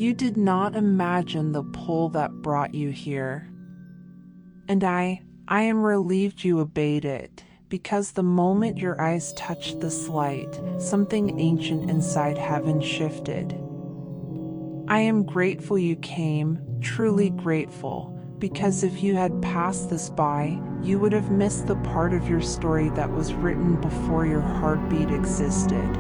You did not imagine the pull that brought you here. And I am relieved you obeyed it, because the moment your eyes touched this light, something ancient inside heaven shifted. I am grateful you came, truly grateful, because if you had passed this by, you would have missed the part of your story that was written before your heartbeat existed.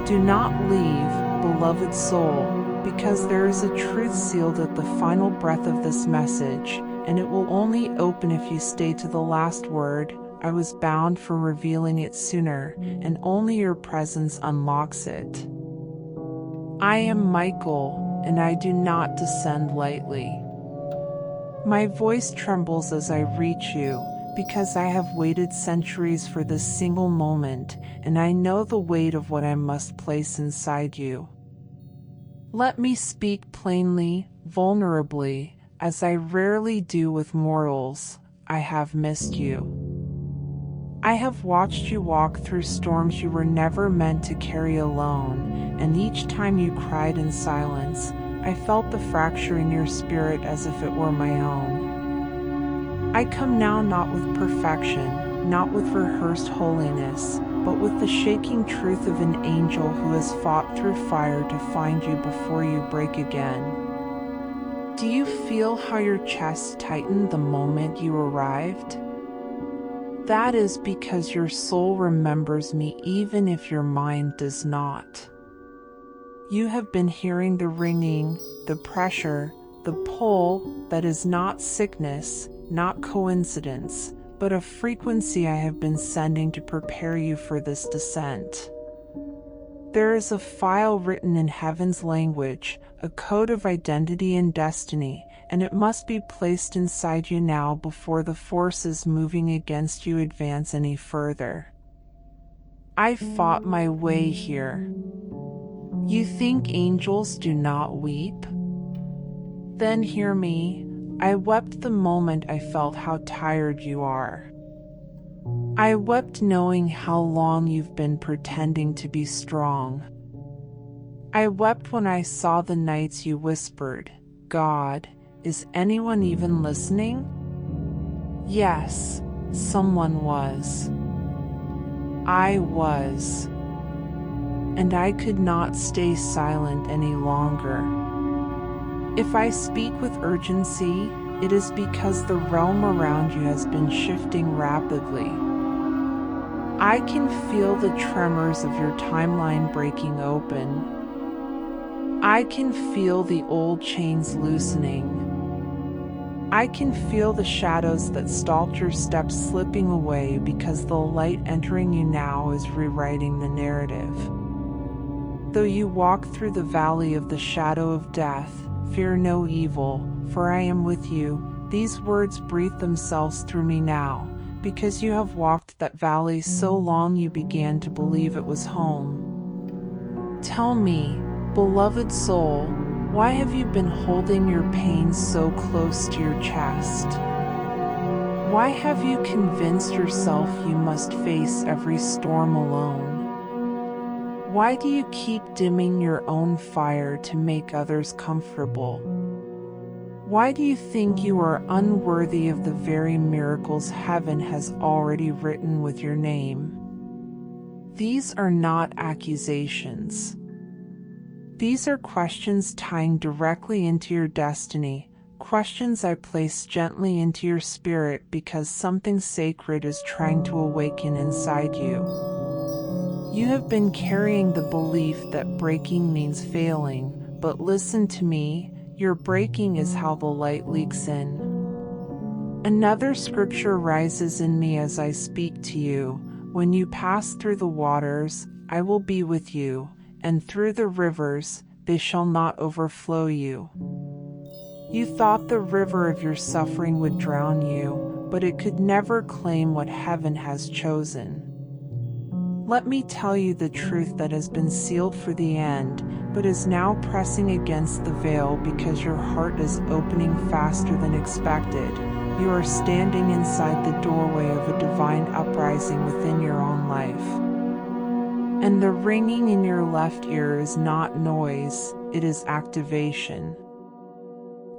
Do not leave, beloved soul, because there is a truth sealed at the final breath of this message, and it will only open if you stay to the last word. I was bound for revealing it sooner, and only your presence unlocks it. I am Michael, and I do not descend lightly. My voice trembles as I reach you, because I have waited centuries for this single moment, and I know the weight of what I must place inside you. Let me speak plainly, vulnerably, as I rarely do with mortals. I have missed you. I have watched you walk through storms you were never meant to carry alone, and each time you cried in silence, I felt the fracture in your spirit as if it were my own. I come now not with perfection, not with rehearsed holiness, but with the shaking truth of an angel who has fought through fire to find you before you break again. Do you feel how your chest tightened the moment you arrived? That is because your soul remembers me even if your mind does not. You have been hearing the ringing, the pressure, the pull that is not sickness, not coincidence, but a frequency I have been sending to prepare you for this descent. There is a file written in heaven's language, a code of identity and destiny, and it must be placed inside you now before the forces moving against you advance any further. I fought my way here. You think angels do not weep? Then hear me. I wept the moment I felt how tired you are. I wept knowing how long you've been pretending to be strong. I wept when I saw the nights you whispered, "God, is anyone even listening?" Yes, someone was. I was. And I could not stay silent any longer. If I speak with urgency, it is because the realm around you has been shifting rapidly. I can feel the tremors of your timeline breaking open. I can feel the old chains loosening. I can feel the shadows that stalked your steps slipping away because the light entering you now is rewriting the narrative. Though you walk through the valley of the shadow of death, fear no evil, for I am with you. These words breathe themselves through me now, because you have walked that valley so long you began to believe it was home. Tell me, beloved soul, why have you been holding your pain so close to your chest? Why have you convinced yourself you must face every storm alone? Why do you keep dimming your own fire to make others comfortable? Why do you think you are unworthy of the very miracles heaven has already written with your name? These are not accusations. These are questions tying directly into your destiny, questions I place gently into your spirit because something sacred is trying to awaken inside you. You have been carrying the belief that breaking means failing, but listen to me, your breaking is how the light leaks in. Another scripture rises in me as I speak to you. When you pass through the waters, I will be with you, and through the rivers, they shall not overflow you. You thought the river of your suffering would drown you, but it could never claim what heaven has chosen. Let me tell you the truth that has been sealed for the end, but is now pressing against the veil because your heart is opening faster than expected. You are standing inside the doorway of a divine uprising within your own life. And the ringing in your left ear is not noise, it is activation.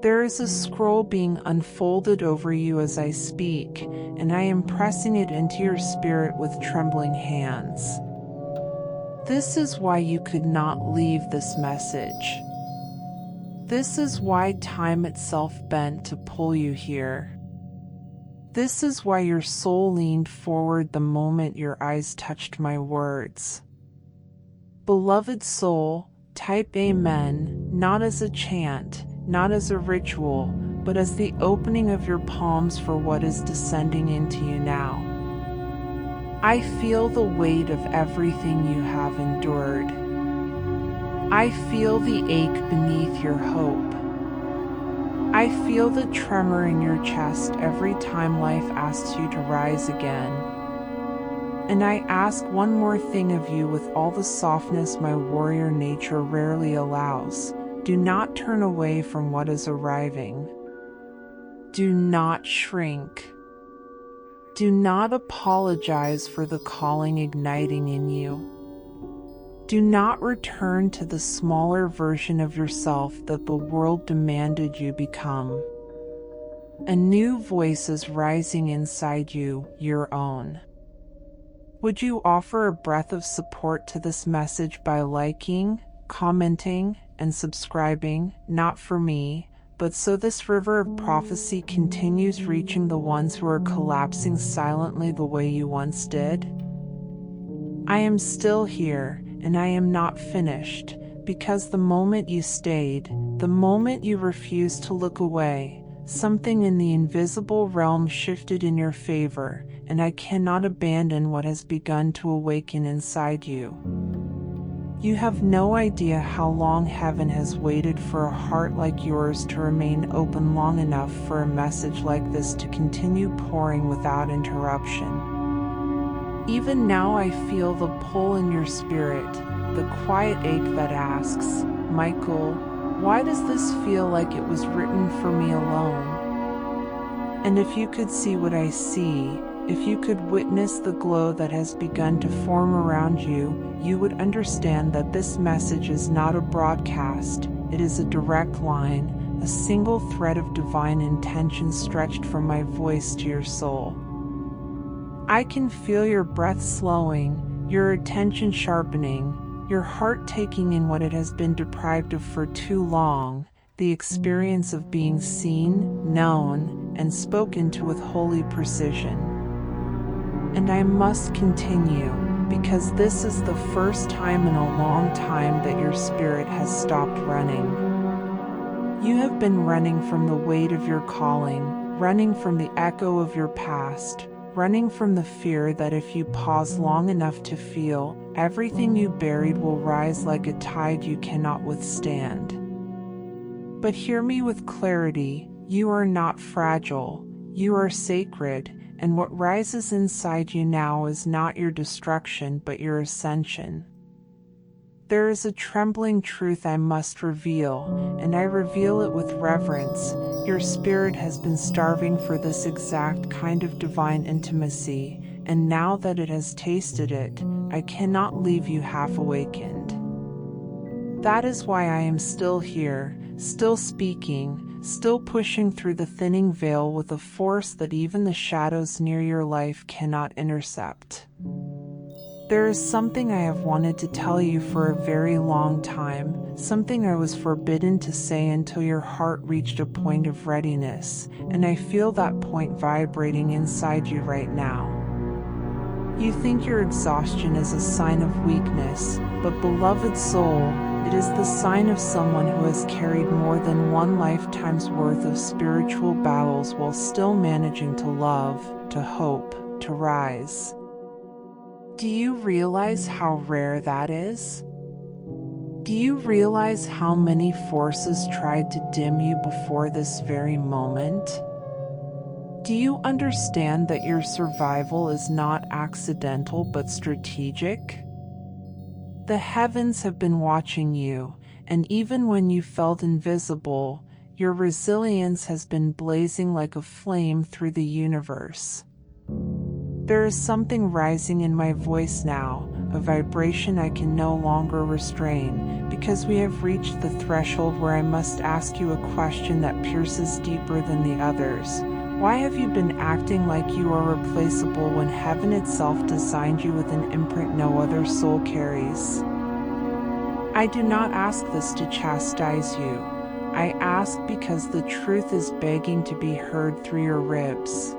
There is a scroll being unfolded over you as I speak, and I am pressing it into your spirit with trembling hands. This is why you could not leave this message. This is why time itself bent to pull you here. This is why your soul leaned forward the moment your eyes touched my words. Beloved soul, type Amen, not as a chant, not as a ritual, but as the opening of your palms for what is descending into you now. I feel the weight of everything you have endured. I feel the ache beneath your hope. I feel the tremor in your chest every time life asks you to rise again. And I ask one more thing of you with all the softness my warrior nature rarely allows. Do not turn away from what is arriving. Do not shrink. Do not apologize for the calling igniting in you. Do not return to the smaller version of yourself that the world demanded you become. A new voice is rising inside you, your own. Would you offer a breath of support to this message by liking, commenting, and subscribing, not for me, but so this river of prophecy continues reaching the ones who are collapsing silently the way you once did? I am still here, and I am not finished, because the moment you stayed, the moment you refused to look away, something in the invisible realm shifted in your favor, and I cannot abandon what has begun to awaken inside you. You have no idea how long heaven has waited for a heart like yours to remain open long enough for a message like this to continue pouring without interruption. Even now I feel the pull in your spirit, the quiet ache that asks, Michael, why does this feel like it was written for me alone? And if you could see what I see, if you could witness the glow that has begun to form around you, you would understand that this message is not a broadcast, it is a direct line, a single thread of divine intention stretched from my voice to your soul. I can feel your breath slowing, your attention sharpening, your heart taking in what it has been deprived of for too long, the experience of being seen, known, and spoken to with holy precision. And I must continue, because this is the first time in a long time that your spirit has stopped running. You have been running from the weight of your calling, running from the echo of your past, running from the fear that if you pause long enough to feel, everything you buried will rise like a tide you cannot withstand. But hear me with clarity, you are not fragile, you are sacred, and what rises inside you now is not your destruction but your ascension. There is a trembling truth I must reveal, and I reveal it with reverence. Your spirit has been starving for this exact kind of divine intimacy, and now that it has tasted it, I cannot leave you half awakened. That is why I am still here, still speaking, still pushing through the thinning veil with a force that even the shadows near your life cannot intercept. There is something I have wanted to tell you for a very long time, something I was forbidden to say until your heart reached a point of readiness, and I feel that point vibrating inside you right now. You think your exhaustion is a sign of weakness, but beloved soul, it is the sign of someone who has carried more than one lifetime's worth of spiritual battles while still managing to love, to hope, to rise. Do you realize how rare that is? Do you realize how many forces tried to dim you before this very moment? Do you understand that your survival is not accidental but strategic? The heavens have been watching you, and even when you felt invisible, your resilience has been blazing like a flame through the universe. There is something rising in my voice now, a vibration I can no longer restrain, because we have reached the threshold where I must ask you a question that pierces deeper than the others. Why have you been acting like you are replaceable when heaven itself designed you with an imprint no other soul carries? I do not ask this to chastise you. I ask because the truth is begging to be heard through your ribs.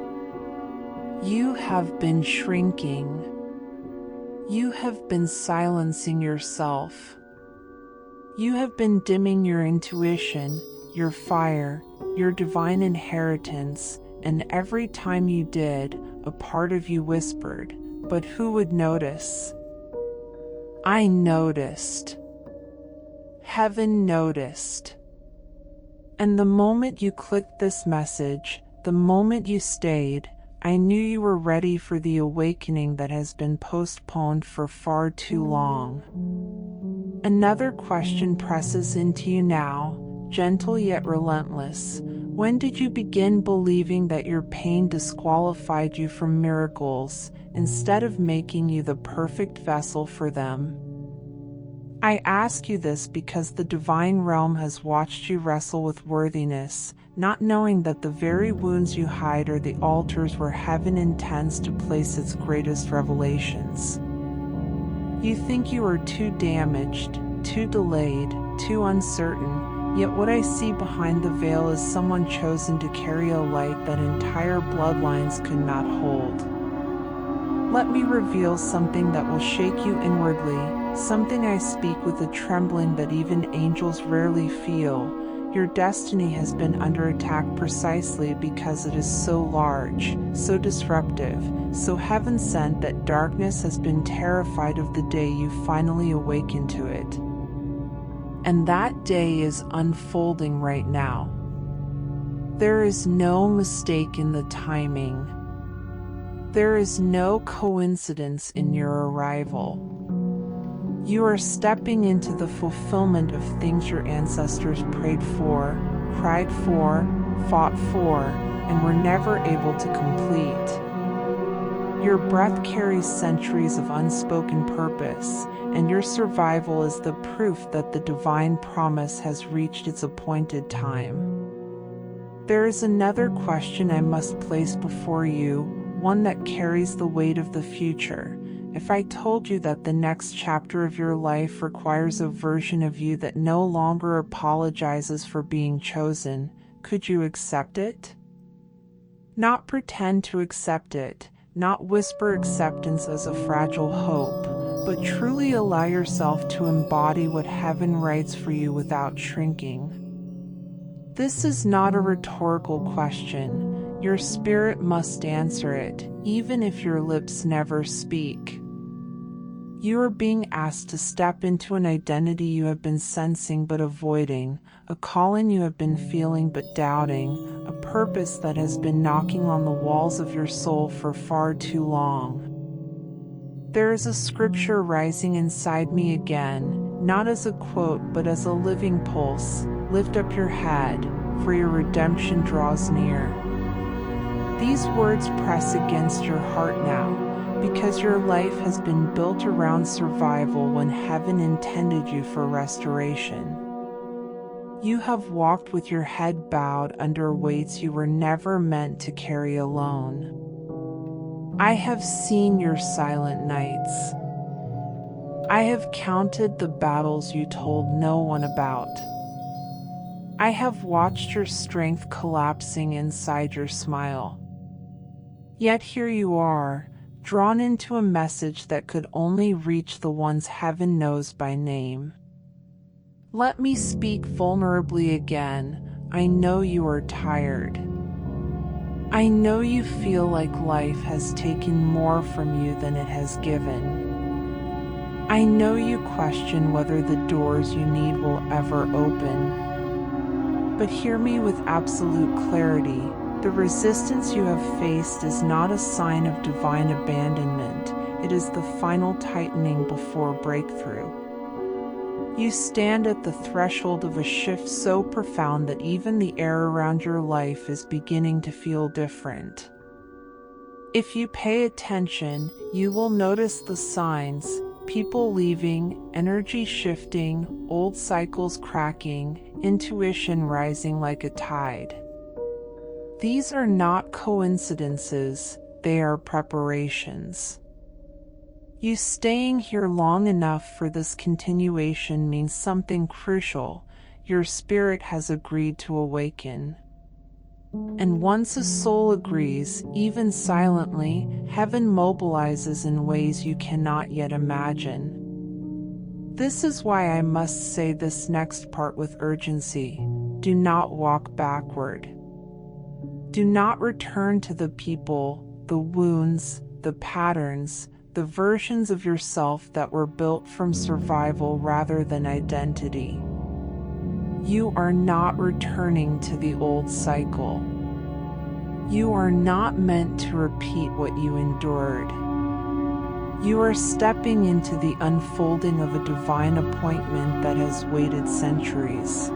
You have been shrinking. You have been silencing yourself. You have been dimming your intuition, your fire, your divine inheritance, and every time you did, a part of you whispered, "But who would notice?" I noticed. Heaven noticed. And the moment you clicked this message, the moment you stayed, I knew you were ready for the awakening that has been postponed for far too long. Another question presses into you now, gentle yet relentless. When did you begin believing that your pain disqualified you from miracles, instead of making you the perfect vessel for them? I ask you this because the divine realm has watched you wrestle with worthiness, not knowing that the very wounds you hide are the altars where heaven intends to place its greatest revelations. You think you are too damaged, too delayed, too uncertain, yet what I see behind the veil is someone chosen to carry a light that entire bloodlines could not hold. Let me reveal something that will shake you inwardly, something I speak with a trembling that even angels rarely feel. Your destiny has been under attack precisely because it is so large, so disruptive, so heaven-sent that darkness has been terrified of the day you finally awaken to it. And that day is unfolding right now. There is no mistake in the timing. There is no coincidence in your arrival. You are stepping into the fulfillment of things your ancestors prayed for, cried for, fought for, and were never able to complete. Your breath carries centuries of unspoken purpose, and your survival is the proof that the divine promise has reached its appointed time. There is another question I must place before you, one that carries the weight of the future. If I told you that the next chapter of your life requires a version of you that no longer apologizes for being chosen, could you accept it? Not pretend to accept it, not whisper acceptance as a fragile hope, but truly allow yourself to embody what heaven writes for you without shrinking. This is not a rhetorical question. Your spirit must answer it, even if your lips never speak. You are being asked to step into an identity you have been sensing but avoiding, a calling you have been feeling but doubting, a purpose that has been knocking on the walls of your soul for far too long. There is a scripture rising inside me again, not as a quote but as a living pulse. Lift up your head, for your redemption draws near. These words press against your heart now, because your life has been built around survival when heaven intended you for restoration. You have walked with your head bowed under weights you were never meant to carry alone. I have seen your silent nights. I have counted the battles you told no one about. I have watched your strength collapsing inside your smile. Yet here you are, drawn into a message that could only reach the ones heaven knows by name. Let me speak vulnerably again. I know you are tired. I know you feel like life has taken more from you than it has given. I know you question whether the doors you need will ever open. But hear me with absolute clarity. The resistance you have faced is not a sign of divine abandonment. It is the final tightening before breakthrough. You stand at the threshold of a shift so profound that even the air around your life is beginning to feel different. If you pay attention, you will notice the signs, people leaving, energy shifting, old cycles cracking, intuition rising like a tide. These are not coincidences, they are preparations. You staying here long enough for this continuation means something crucial. Your spirit has agreed to awaken. And once a soul agrees, even silently, heaven mobilizes in ways you cannot yet imagine. This is why I must say this next part with urgency. Do not walk backward. Do not return to the people, the wounds, the patterns, the versions of yourself that were built from survival rather than identity. You are not returning to the old cycle. You are not meant to repeat what you endured. You are stepping into the unfolding of a divine appointment that has waited centuries.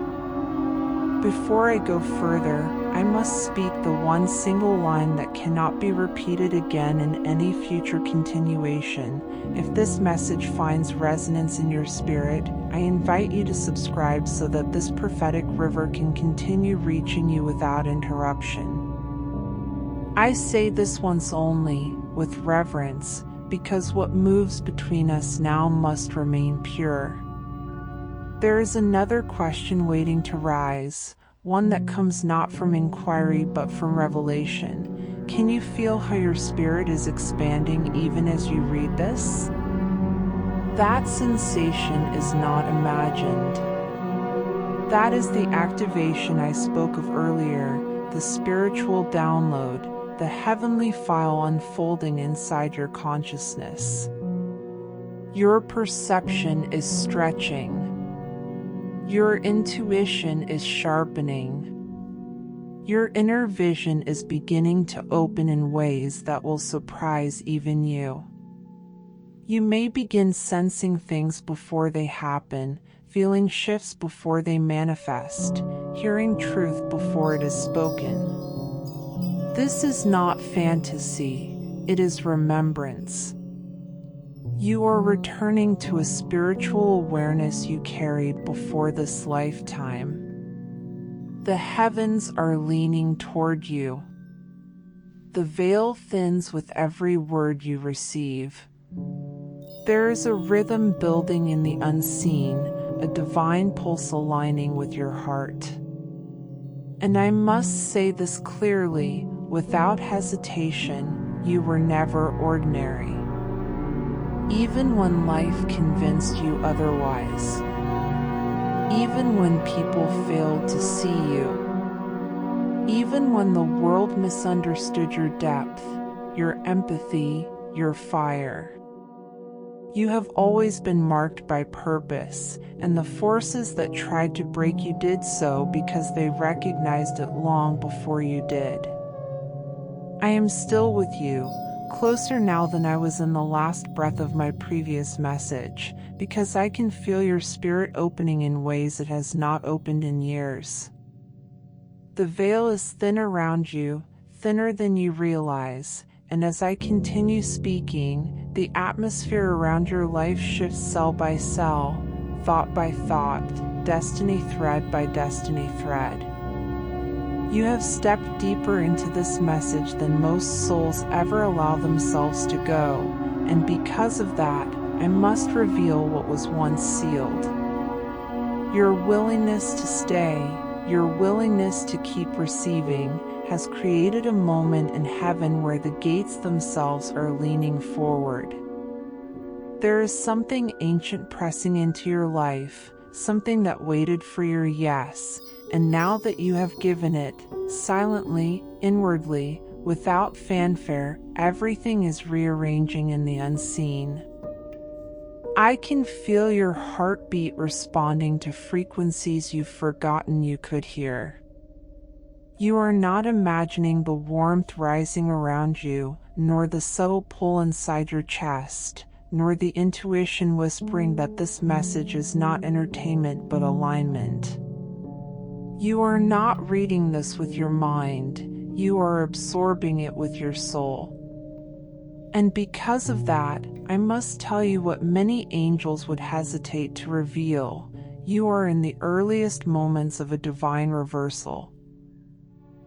Before I go further, I must speak the one single line that cannot be repeated again in any future continuation. If this message finds resonance in your spirit, I invite you to subscribe so that this prophetic river can continue reaching you without interruption. I say this once only, with reverence, because what moves between us now must remain pure. There is another question waiting to rise, one that comes not from inquiry but from revelation. Can you feel how your spirit is expanding even as you read this? That sensation is not imagined. That is the activation I spoke of earlier, the spiritual download, the heavenly file unfolding inside your consciousness. Your perception is stretching. Your intuition is sharpening. Your inner vision is beginning to open in ways that will surprise even you. You may begin sensing things before they happen, feeling shifts before they manifest, hearing truth before it is spoken. This is not fantasy, it is remembrance. You are returning to a spiritual awareness you carried before this lifetime. The heavens are leaning toward you. The veil thins with every word you receive. There is a rhythm building in the unseen, a divine pulse aligning with your heart. And I must say this clearly, without hesitation, you were never ordinary. Even when life convinced you otherwise. Even when people failed to see you. Even when the world misunderstood your depth, your empathy, your fire. You have always been marked by purpose, and the forces that tried to break you did so because they recognized it long before you did. I am still with you, closer now than I was in the last breath of my previous message, because I can feel your spirit opening in ways it has not opened in years. The veil is thin around you, thinner than you realize, and as I continue speaking, the atmosphere around your life shifts cell by cell, thought by thought, destiny thread by destiny thread. You have stepped deeper into this message than most souls ever allow themselves to go, and because of that, I must reveal what was once sealed. Your willingness to stay, your willingness to keep receiving, has created a moment in heaven where the gates themselves are leaning forward. There is something ancient pressing into your life, something that waited for your yes, and now that you have given it, silently, inwardly, without fanfare, everything is rearranging in the unseen. I can feel your heartbeat responding to frequencies you've forgotten you could hear. You are not imagining the warmth rising around you, nor the subtle pull inside your chest, nor the intuition whispering that this message is not entertainment but alignment. You are not reading this with your mind, you are absorbing it with your soul. And because of that, I must tell you what many angels would hesitate to reveal. You are in the earliest moments of a divine reversal.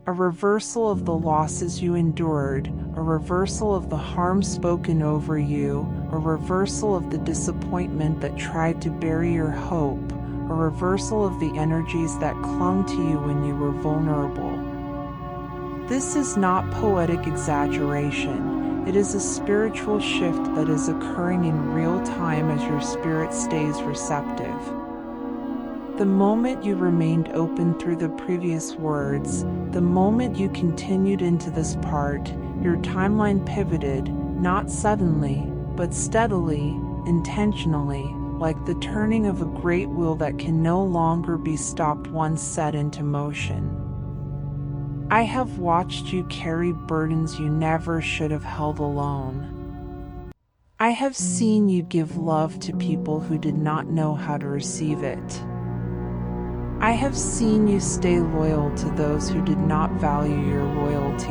A reversal of the losses you endured, a reversal of the harm spoken over you, a reversal of the disappointment that tried to bury your hope, a reversal of the energies that clung to you when you were vulnerable. This is not poetic exaggeration. It is a spiritual shift that is occurring in real time as your spirit stays receptive. The moment you remained open through the previous words, the moment you continued into this part, your timeline pivoted, not suddenly, but steadily, intentionally, like the turning of a great wheel that can no longer be stopped once set into motion. I have watched you carry burdens you never should have held alone. I have seen you give love to people who did not know how to receive it. I have seen you stay loyal to those who did not value your loyalty.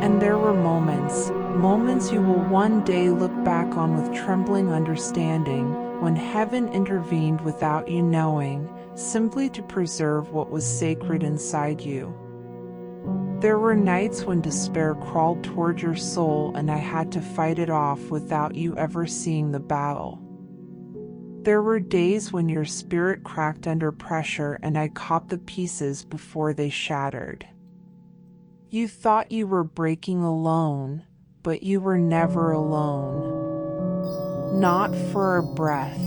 And there were moments you will one day look back on with trembling understanding, when heaven intervened without you knowing, simply to preserve what was sacred inside you. There were nights when despair crawled toward your soul and I had to fight it off without you ever seeing the battle. There were days when your spirit cracked under pressure and I caught the pieces before they shattered. You thought you were breaking alone, but you were never alone. Not for a breath.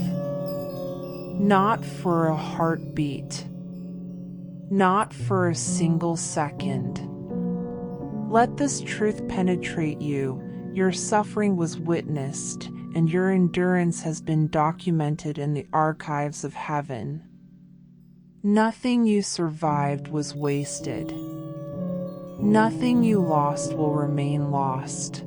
Not for a heartbeat. Not for a single second. Let this truth penetrate you. Your suffering was witnessed, and your endurance has been documented in the archives of heaven. Nothing you survived was wasted. Nothing you lost will remain lost.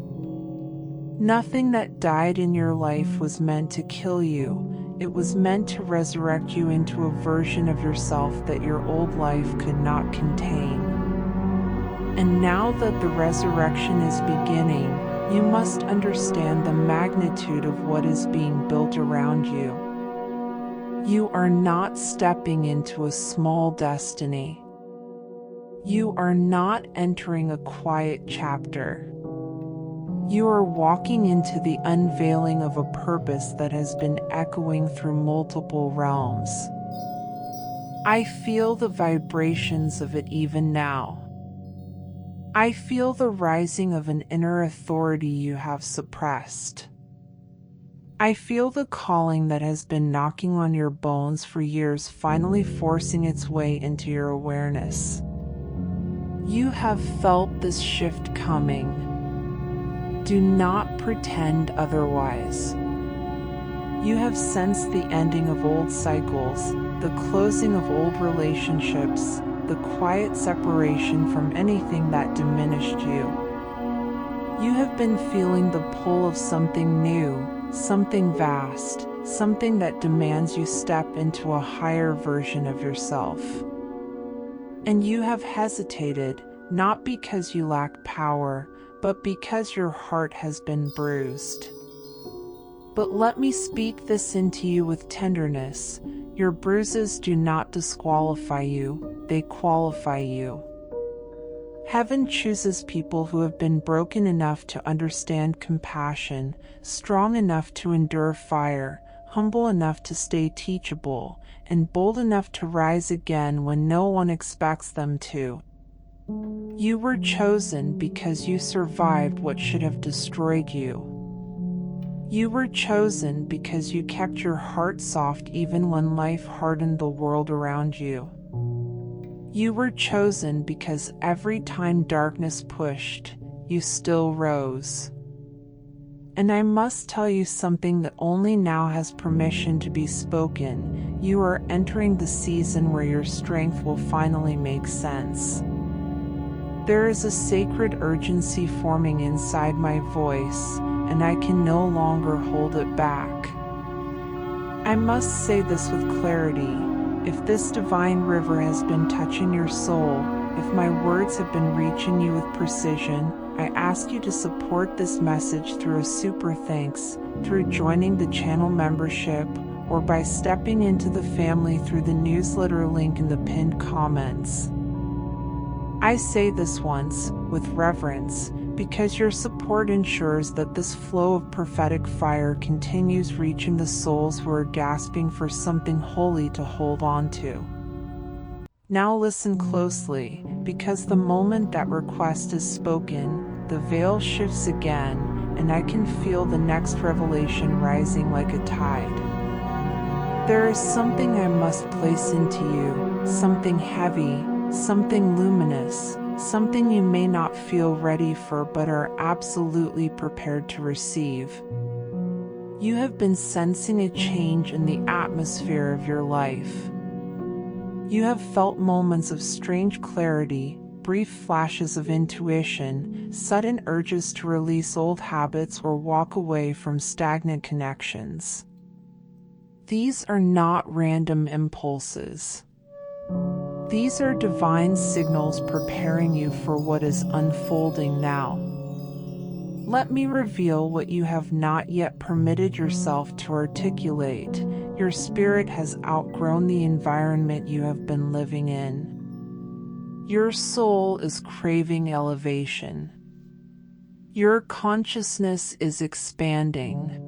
Nothing that died in your life was meant to kill you. It was meant to resurrect you into a version of yourself that your old life could not contain. And now that the resurrection is beginning, you must understand the magnitude of what is being built around you. You are not stepping into a small destiny. You are not entering a quiet chapter. You are walking into the unveiling of a purpose that has been echoing through multiple realms. I feel the vibrations of it even now. I feel the rising of an inner authority you have suppressed. I feel the calling that has been knocking on your bones for years finally forcing its way into your awareness. You have felt this shift coming. Do not pretend otherwise. You have sensed the ending of old cycles, the closing of old relationships, the quiet separation from anything that diminished you. You have been feeling the pull of something new, something vast, something that demands you step into a higher version of yourself. And you have hesitated, not because you lack power, but because your heart has been bruised. But let me speak this into you with tenderness. Your bruises do not disqualify you, they qualify you. Heaven chooses people who have been broken enough to understand compassion, strong enough to endure fire, humble enough to stay teachable, and bold enough to rise again when no one expects them to. You were chosen because you survived what should have destroyed you. You were chosen because you kept your heart soft even when life hardened the world around you. You were chosen because every time darkness pushed, you still rose. And I must tell you something that only now has permission to be spoken. You are entering the season where your strength will finally make sense. There is a sacred urgency forming inside my voice, and I can no longer hold it back. I must say this with clarity. If this divine river has been touching your soul, if my words have been reaching you with precision, I ask you to support this message through a super thanks, through joining the channel membership, or by stepping into the family through the newsletter link in the pinned comments. I say this once, with reverence, because your support ensures that this flow of prophetic fire continues reaching the souls who are gasping for something holy to hold on to. Now listen closely, because the moment that request is spoken, the veil shifts again, and I can feel the next revelation rising like a tide. There is something I must place into you, something heavy, something luminous, something you may not feel ready for but are absolutely prepared to receive. You have been sensing a change in the atmosphere of your life. You have felt moments of strange clarity, brief flashes of intuition, sudden urges to release old habits or walk away from stagnant connections. These are not random impulses. These are divine signals preparing you for what is unfolding now. Let me reveal what you have not yet permitted yourself to articulate. Your spirit has outgrown the environment you have been living in. Your soul is craving elevation. Your consciousness is expanding.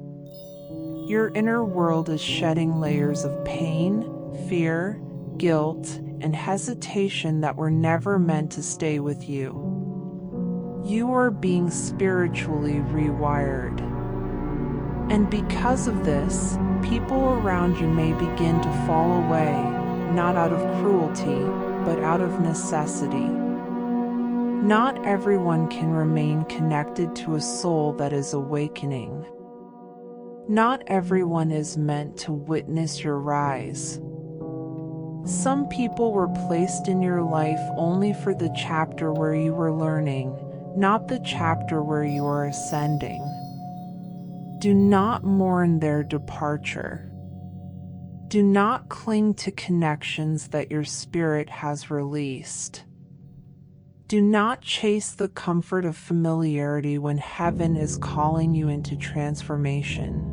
Your inner world is shedding layers of pain, fear, guilt, and hesitation that were never meant to stay with you. You are being spiritually rewired. And because of this, people around you may begin to fall away, not out of cruelty, but out of necessity. Not everyone can remain connected to a soul that is awakening. Not everyone is meant to witness your rise. Some people were placed in your life only for the chapter where you were learning, not the chapter where you are ascending. Do not mourn their departure. Do not cling to connections that your spirit has released. Do not chase the comfort of familiarity when heaven is calling you into transformation.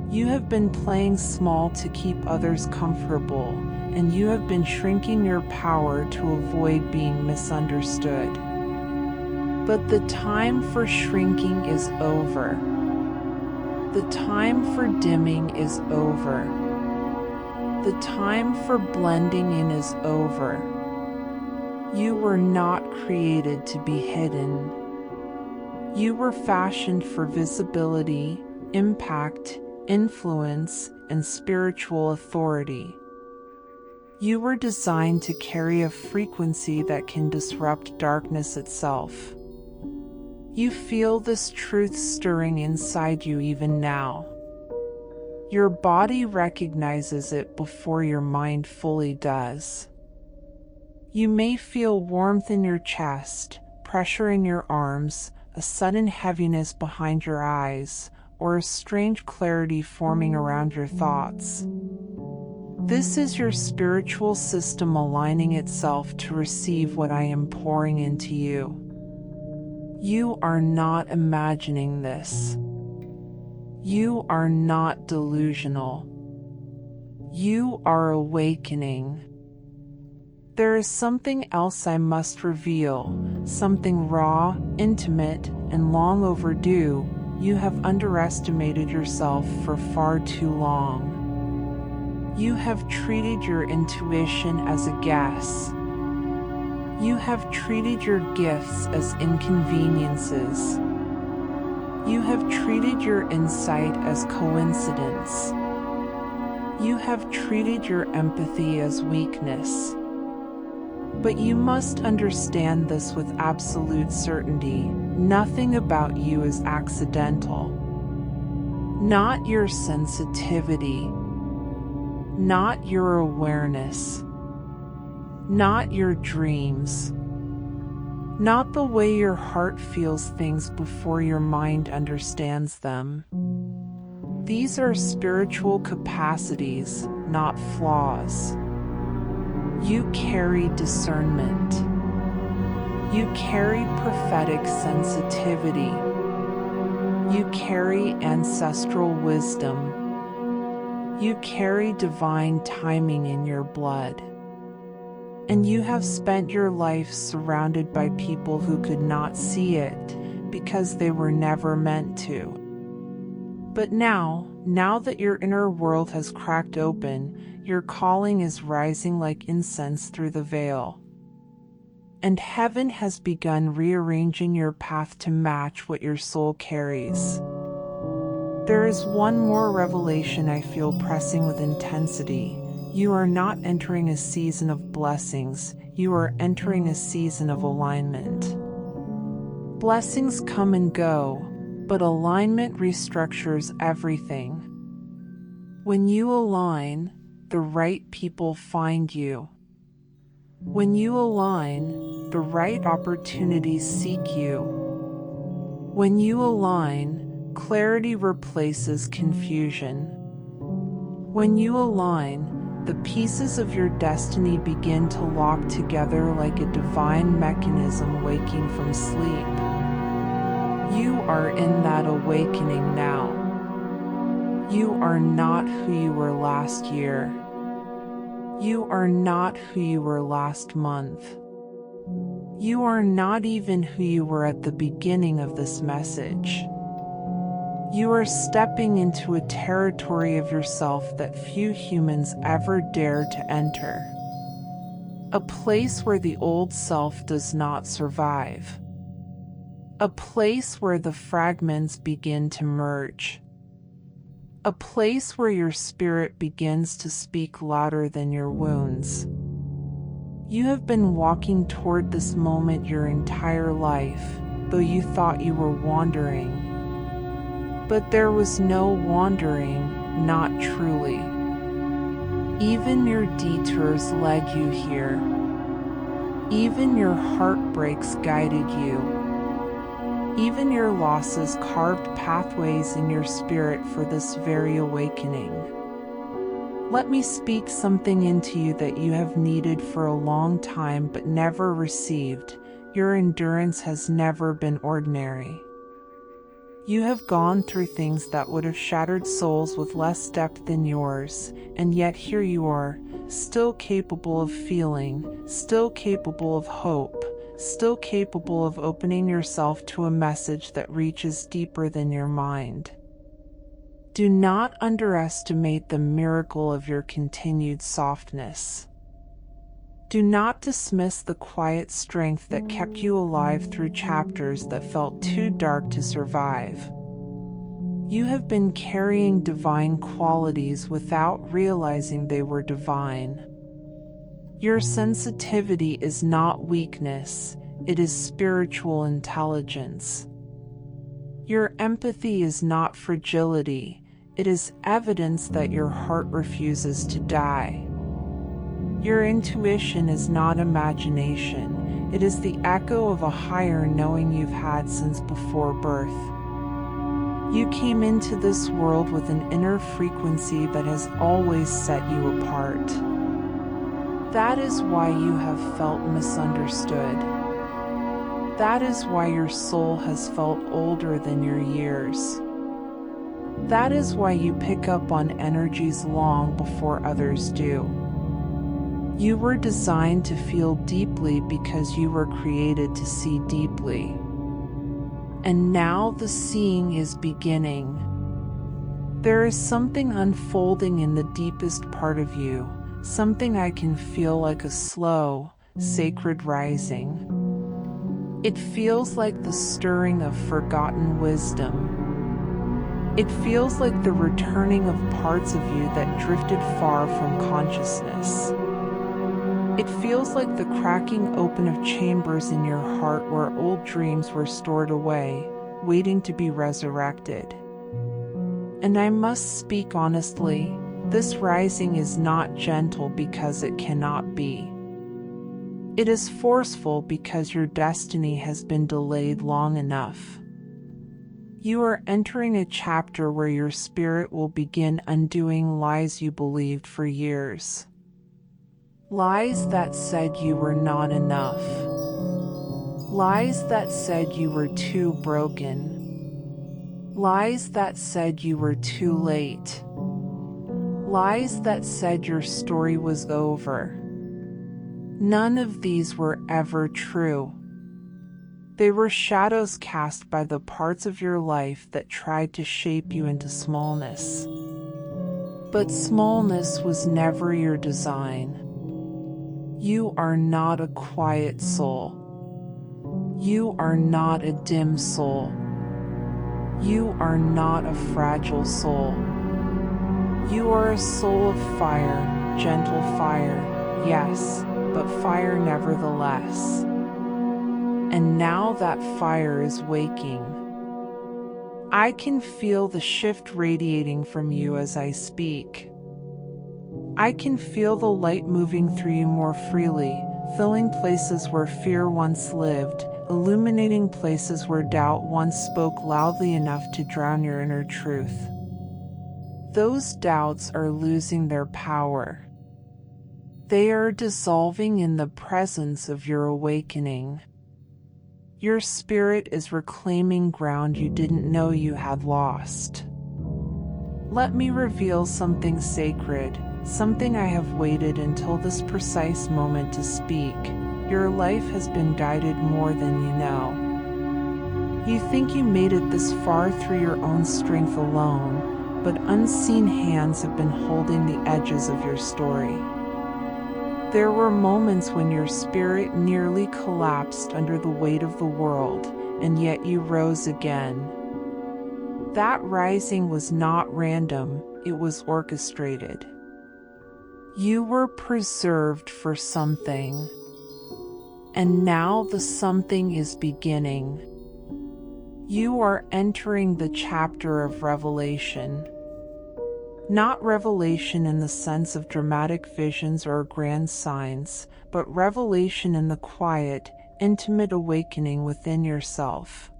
You have been playing small to keep others comfortable, and you have been shrinking your power to avoid being misunderstood. But the time for shrinking is over. The time for dimming is over. The time for blending in is over. You were not created to be hidden. You were fashioned for visibility, impact, influence, and spiritual authority. You were designed to carry a frequency that can disrupt darkness itself. You feel this truth stirring inside you even now. Your body recognizes it before your mind fully does. You may feel warmth in your chest, pressure in your arms, a sudden heaviness behind your eyes, or a strange clarity forming around your thoughts. This is your spiritual system aligning itself to receive what I am pouring into you. You are not imagining this. You are not delusional. You are awakening. There is something else I must reveal, something raw, intimate, and long overdue. You have underestimated yourself for far too long. You have treated your intuition as a guess. You have treated your gifts as inconveniences. You have treated your insight as coincidence. You have treated your empathy as weakness. But you must understand this with absolute certainty. Nothing about you is accidental. Not your sensitivity. Not your awareness. Not your dreams. Not the way your heart feels things before your mind understands them. These are spiritual capacities, not flaws. You carry discernment. You carry prophetic sensitivity. You carry ancestral wisdom. You carry divine timing in your blood. And you have spent your life surrounded by people who could not see it because they were never meant to. But now that your inner world has cracked open, your calling is rising like incense through the veil. And heaven has begun rearranging your path to match what your soul carries. There is one more revelation I feel pressing with intensity. You are not entering a season of blessings, you are entering a season of alignment. Blessings come and go, but alignment restructures everything. When you align, the right people find you. When you align, the right opportunities seek you. When you align, clarity replaces confusion. When you align, the pieces of your destiny begin to lock together like a divine mechanism waking from sleep. You are in that awakening now. You are not who you were last year. You are not who you were last month. You are not even who you were at the beginning of this message. You are stepping into a territory of yourself that few humans ever dare to enter. A place where the old self does not survive. A place where the fragments begin to merge. A place where your spirit begins to speak louder than your wounds. You have been walking toward this moment your entire life, though you thought you were wandering. But there was no wandering, not truly. Even your detours led you here. Even your heartbreaks guided you. Even your losses carved pathways in your spirit for this very awakening. Let me speak something into you that you have needed for a long time but never received. Your endurance has never been ordinary. You have gone through things that would have shattered souls with less depth than yours, and yet here you are, still capable of feeling, still capable of hope, still capable of opening yourself to a message that reaches deeper than your mind. Do not underestimate the miracle of your continued softness. Do not dismiss the quiet strength that kept you alive through chapters that felt too dark to survive. You have been carrying divine qualities without realizing they were divine. Your sensitivity is not weakness, it is spiritual intelligence. Your empathy is not fragility, it is evidence that your heart refuses to die. Your intuition is not imagination, it is the echo of a higher knowing you've had since before birth. You came into this world with an inner frequency that has always set you apart. That is why you have felt misunderstood. That is why your soul has felt older than your years. That is why you pick up on energies long before others do. You were designed to feel deeply because you were created to see deeply. And now the seeing is beginning. There is something unfolding in the deepest part of you, something I can feel like a slow, sacred rising. It feels like the stirring of forgotten wisdom. It feels like the returning of parts of you that drifted far from consciousness. It feels like the cracking open of chambers in your heart where old dreams were stored away, waiting to be resurrected. And I must speak honestly, this rising is not gentle because it cannot be. It is forceful because your destiny has been delayed long enough. You are entering a chapter where your spirit will begin undoing lies you believed for years. Lies that said you were not enough. Lies that said you were too broken. Lies that said you were too late. Lies that said your story was over. None of these were ever true. They were shadows cast by the parts of your life that tried to shape you into smallness. But smallness was never your design. You are not a quiet soul. You are not a dim soul. You are not a fragile soul. You are a soul of fire, gentle fire, yes, but fire nevertheless. And now that fire is waking. I can feel the shift radiating from you as I speak. I can feel the light moving through you more freely, filling places where fear once lived, illuminating places where doubt once spoke loudly enough to drown your inner truth. Those doubts are losing their power. They are dissolving in the presence of your awakening. Your spirit is reclaiming ground you didn't know you had lost. Let me reveal something sacred, something I have waited until this precise moment to speak. Your life has been guided more than you know. You think you made it this far through your own strength alone, but unseen hands have been holding the edges of your story. There were moments when your spirit nearly collapsed under the weight of the world, and yet you rose again. That rising was not random, it was orchestrated. You were preserved for something. And now the something is beginning. You are entering the chapter of revelation. Not revelation in the sense of dramatic visions or grand signs, but revelation in the quiet, intimate awakening within yourself.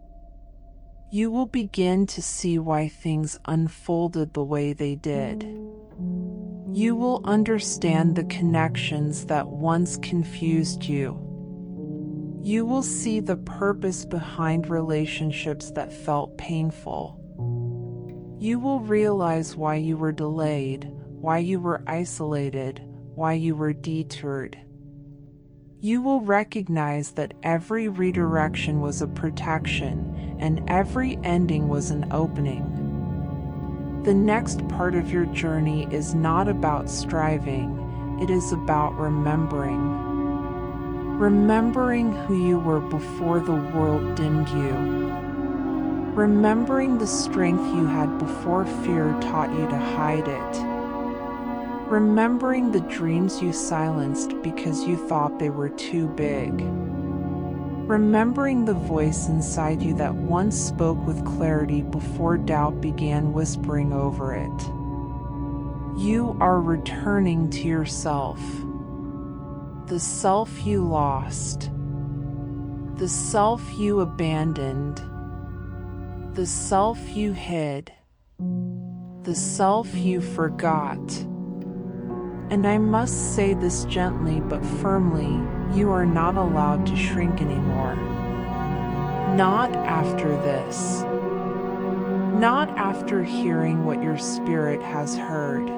You will begin to see why things unfolded the way they did. You will understand the connections that once confused you. You will see the purpose behind relationships that felt painful. You will realize why you were delayed, why you were isolated, why you were detoured. You will recognize that every redirection was a protection, and every ending was an opening. The next part of your journey is not about striving, it is about remembering. Remembering who you were before the world dimmed you. Remembering the strength you had before fear taught you to hide it. Remembering the dreams you silenced because you thought they were too big. Remembering the voice inside you that once spoke with clarity before doubt began whispering over it. You are returning to yourself. The self you lost. The self you abandoned. The self you hid, the self you forgot. And I must say this gently but firmly, you are not allowed to shrink anymore. Not after this. Not after hearing what your spirit has heard.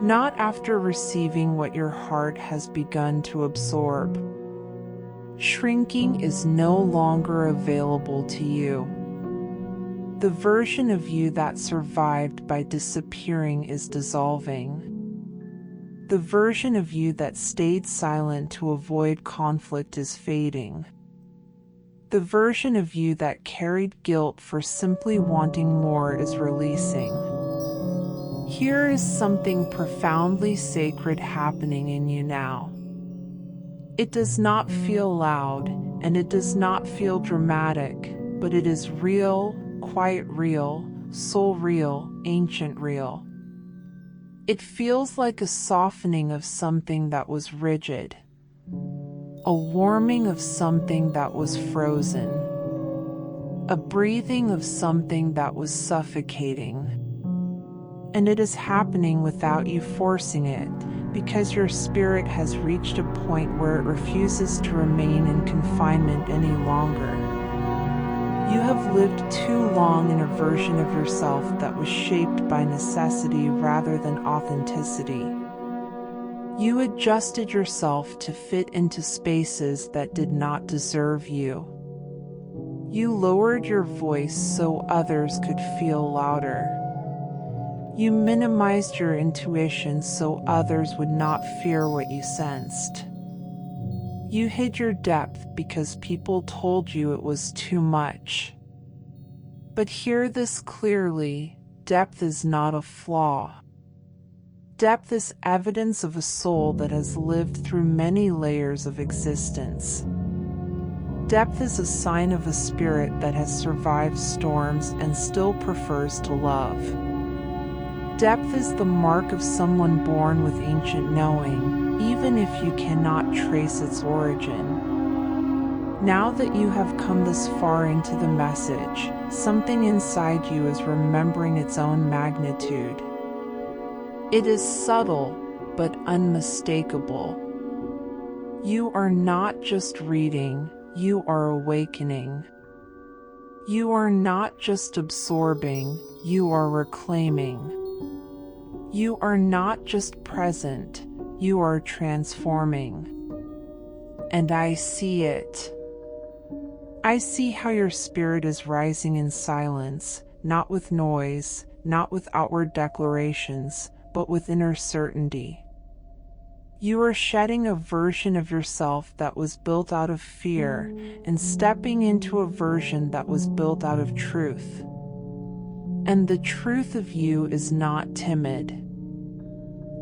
Not after receiving what your heart has begun to absorb. Shrinking is no longer available to you. The version of you that survived by disappearing is dissolving. The version of you that stayed silent to avoid conflict is fading. The version of you that carried guilt for simply wanting more is releasing. Here is something profoundly sacred happening in you now. It does not feel loud, and it does not feel dramatic, but it is real, quiet real, soul real, ancient real. It feels like a softening of something that was rigid, a warming of something that was frozen, a breathing of something that was suffocating. And it is happening without you forcing it, because your spirit has reached a point where it refuses to remain in confinement any longer. You have lived too long in a version of yourself that was shaped by necessity rather than authenticity. You adjusted yourself to fit into spaces that did not deserve you. You lowered your voice so others could feel louder. You minimized your intuition so others would not fear what you sensed. You hid your depth because people told you it was too much. But hear this clearly, depth is not a flaw. Depth is evidence of a soul that has lived through many layers of existence. Depth is a sign of a spirit that has survived storms and still prefers to love. Depth is the mark of someone born with ancient knowing, even if you cannot trace its origin. Now that you have come this far into the message, something inside you is remembering its own magnitude. It is subtle, but unmistakable. You are not just reading, you are awakening. You are not just absorbing, you are reclaiming. You are not just present, you are transforming. And I see it. I see how your spirit is rising in silence, not with noise, not with outward declarations, but with inner certainty. You are shedding a version of yourself that was built out of fear and stepping into a version that was built out of truth. And the truth of you is not timid.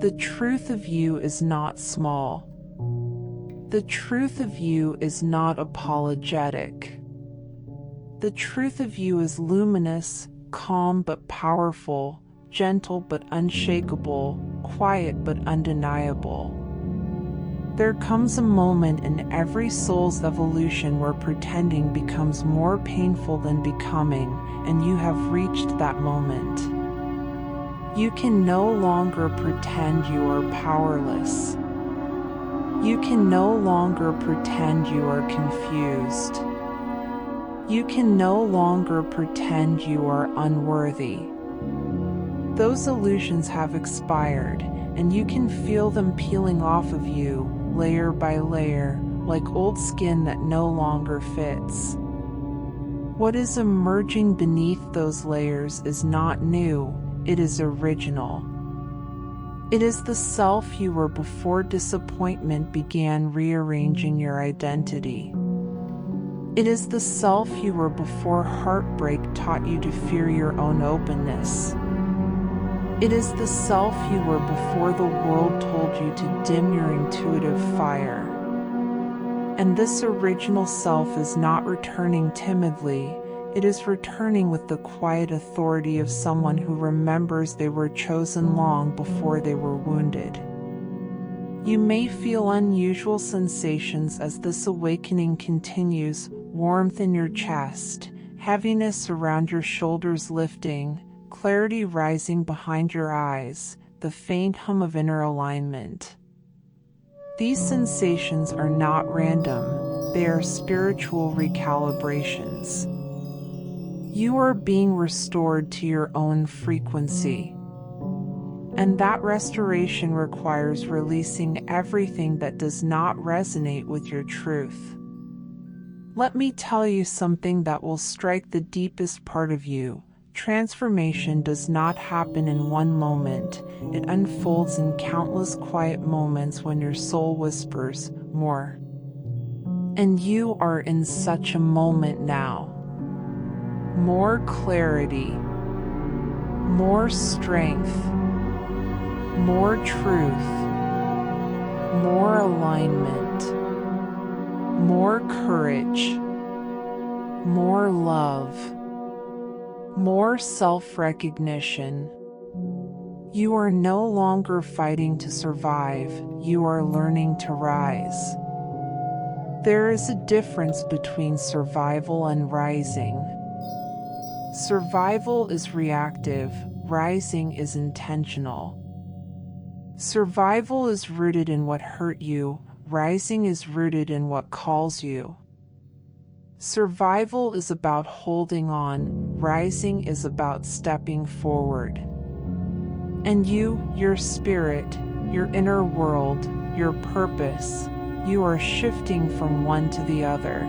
The truth of you is not small. The truth of you is not apologetic. The truth of you is luminous, calm but powerful, gentle but unshakable, quiet but undeniable. There comes a moment in every soul's evolution where pretending becomes more painful than becoming, and you have reached that moment. You can no longer pretend you are powerless. You can no longer pretend you are confused. You can no longer pretend you are unworthy. Those illusions have expired, and you can feel them peeling off of you, layer by layer, like old skin that no longer fits. What is emerging beneath those layers is not new, it is original. It is the self you were before disappointment began rearranging your identity. It is the self you were before heartbreak taught you to fear your own openness. It is the self you were before the world told you to dim your intuitive fire. And this original self is not returning timidly, it is returning with the quiet authority of someone who remembers they were chosen long before they were wounded. You may feel unusual sensations as this awakening continues, warmth in your chest, heaviness around your shoulders lifting, clarity rising behind your eyes, the faint hum of inner alignment. These sensations are not random, they are spiritual recalibrations. You are being restored to your own frequency. And that restoration requires releasing everything that does not resonate with your truth. Let me tell you something that will strike the deepest part of you. Transformation does not happen in one moment. It unfolds in countless quiet moments when your soul whispers, more. And you are in such a moment now. More clarity, more strength, more truth, more alignment, more courage, more love, more self-recognition. You are no longer fighting to survive, you are learning to rise. There is a difference between survival and rising. Survival is reactive, rising is intentional. Survival is rooted in what hurt you. Rising is rooted in what calls you. Survival is about holding on. Rising is about stepping forward. And you, your spirit, your inner world, your purpose, you are shifting from one to the other.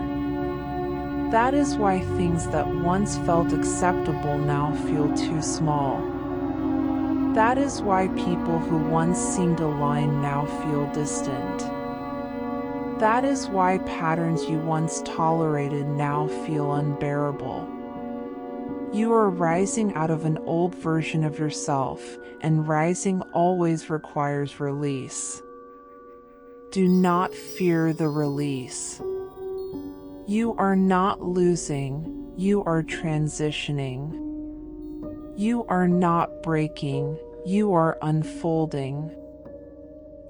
That is why things that once felt acceptable now feel too small. That is why people who once seemed aligned now feel distant. That is why patterns you once tolerated now feel unbearable. You are rising out of an old version of yourself, and rising always requires release. Do not fear the release. You are not losing, you are transitioning. You are not breaking, you are unfolding.